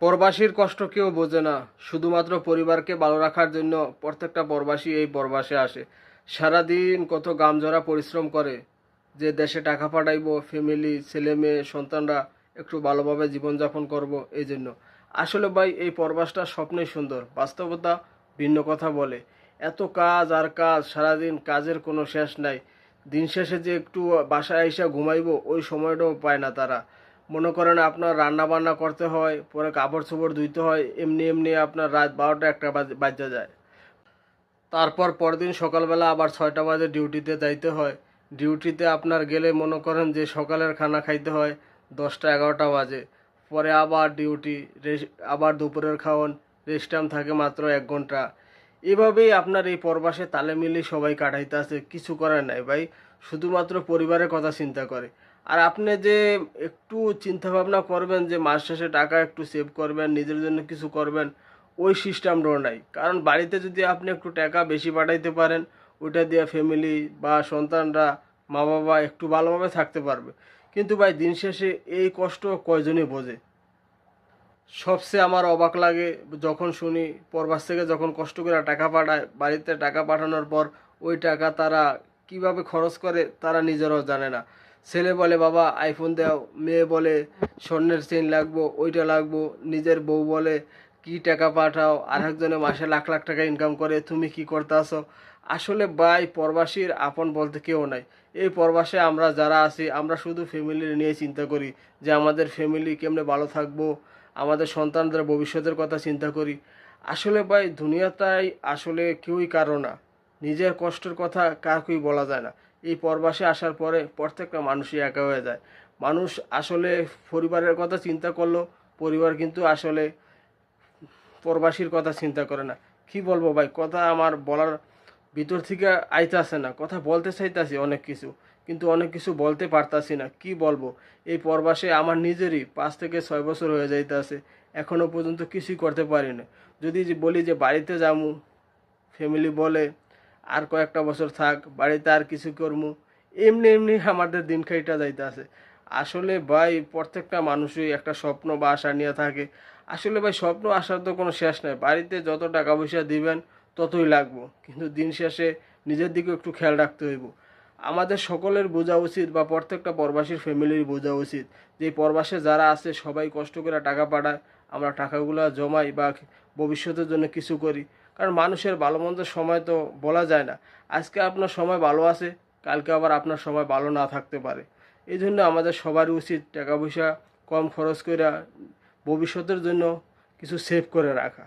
প্রবাসীর কষ্ট কেউ বোঝে না। শুধুমাত্র পরিবারকে ভালো রাখার জন্য প্রত্যেকটা প্রবাসী এই প্রবাসে আসে। সারাদিন কত গামজরা পরিশ্রম করে যে দেশে টাকা পাঠাইবো, ফ্যামিলি, ছেলে মেয়ে, সন্তানরা একটু ভালোভাবে জীবনযাপন করব। এই জন্য আসলে ভাই এই প্রবাসটা স্বপ্নেই সুন্দর, বাস্তবতা ভিন্ন কথা বলে। এত কাজ আর কাজ, সারাদিন কাজের কোনো শেষ নাই। দিন শেষে যে একটু বাসায় এসে ঘুমাইবো ওই সময়টাও পায় না তারা। মনে করেন আপনার রান্না বান্না করতে হয়, পরে কাপড় চোপড় ধুইতে হয়, এমনি এমনি আপনার রাত 12টা 1টা বাজে যায়। তারপর পরদিন সকালবেলা আবার 6টা বাজে ডিউটিতে যাইতে হয়। ডিউটিতে আপনার গেলে মনে করেন যে সকালের খানা খাইতে হয় 10টা 11টা বাজে। পরে আবার ডিউটি, আবার দুপুরের খাওয়ান, রেস্ট টাইম থাকে মাত্র 1 ঘন্টা। এভাবেই আপনার এই প্রবাসে তালে মিলে সবাই কাটাইতে আছে, কিছু করার নাই ভাই। শুধুমাত্র পরিবারের কথা চিন্তা করে। আর আপনি যে একটু চিন্তা ভাবনা করবেন যে মাস শেষে টাকা একটু সেভ করবেন, নিজের জন্য কিছু করবেন, ওই সিস্টেমটাও নাই। কারণ বাড়িতে যদি আপনি একটু টাকা বেশি পাঠাইতে পারেন, ওইটা দিয়ে ফ্যামিলি বা সন্তানরা, মা বাবা একটু ভালোভাবে থাকতে পারবে। কিন্তু ভাই দিন শেষে এই কষ্ট কয়জনই বোঝে। সবচেয়ে আমার অবাক লাগে যখন শুনি প্রবাস থেকে যখন কষ্ট করে টাকা পাঠায়, বাড়িতে টাকা পাঠানোর পর ওই টাকা তারা কিভাবে খরচ করে তারা নিজেরাও জানে না। ছেলে বলে বাবা আইফোন দাও, মেয়ে বলে স্বর্ণের চেইন লাগবো, ওইটা লাগবো, নিজের বউ বলে কি টাকা পাঠাও, আর একজনে মাসে লাখ লাখ টাকা ইনকাম করে, তুমি কি করতেছো। আসলে ভাই প্রবাসীর আপন বলতে কেউ নাই। এই প্রবাসে আমরা যারা আছি আমরা শুধু ফ্যামিলি নিয়ে চিন্তা করি যে আমাদের ফ্যামিলি কেমনে ভালো থাকবো, আমাদের সন্তানদের ভবিষ্যতের কথা চিন্তা করি। আসলে ভাই দুনিয়াটাই আসলে কেউই কারো না, নিজের কষ্টের কথা কাউকেই বলা যায় না। এই প্রবাসে আসার পরে প্রত্যেকটা মানুষই একা হয়ে যায়। মানুষ আসলে পরিবারের কথা চিন্তা করলো, পরিবার কিন্তু আসলে প্রবাসীর কথা চিন্তা করে না। কি বলবো ভাই, কথা আমার বলার ভিতর থেকে আইতাছে না। কথা বলতে চাইতাছি অনেক কিছু, কিন্তু অনেক কিছু বলতে পারতাছি না। কি বলবো, এই প্রবাসে আমার নিজেরই 5 থেকে 6 বছর হয়ে যাইতাছে, এখনো পর্যন্ত কিছুই করতে পারি না। যদি বলি যে বাড়িতে যামু, ফ্যামিলি বলে আর কয়েকটা বছর থাক, বাড়িতে আর কিছু করমু, এমনি এমনি আমাদের দিন কাইটা যাইতাছে। আসলে ভাই প্রত্যেকটা মানুষই একটা স্বপ্ন বা আশা নিয়ে থাকে। আসলে ভাই স্বপ্ন আসার তো কোনো শেষ নাই। বাড়িতে যত টাকা পয়সা দিবেন ততই লাগবো, কিন্তু দিন শেষে নিজের দিকে একটু খেয়াল রাখতে হইব। আমাদের সকলের বোঝা উচিত বা প্রত্যেকটা প্রবাসীর ফ্যামিলির বোঝা উচিত যে প্রবাসে যারা আছে সবাই কষ্ট করে টাকা পাঠায়, আমরা টাকাগুলো জমাই বা ভবিষ্যতের জন্য কিছু করি। কারণ মানুষের ভালো মন্দের সময় তো বলা যায় না। আজকে আপনার সময় ভালো আছে, কালকে আবার আপনার সময় ভালো না থাকতে পারে। এই জন্য আমাদের সবারই উচিত টাকা পয়সা কম খরচ করে ভবিষ্যতের জন্য কিছু সেভ করে রাখা।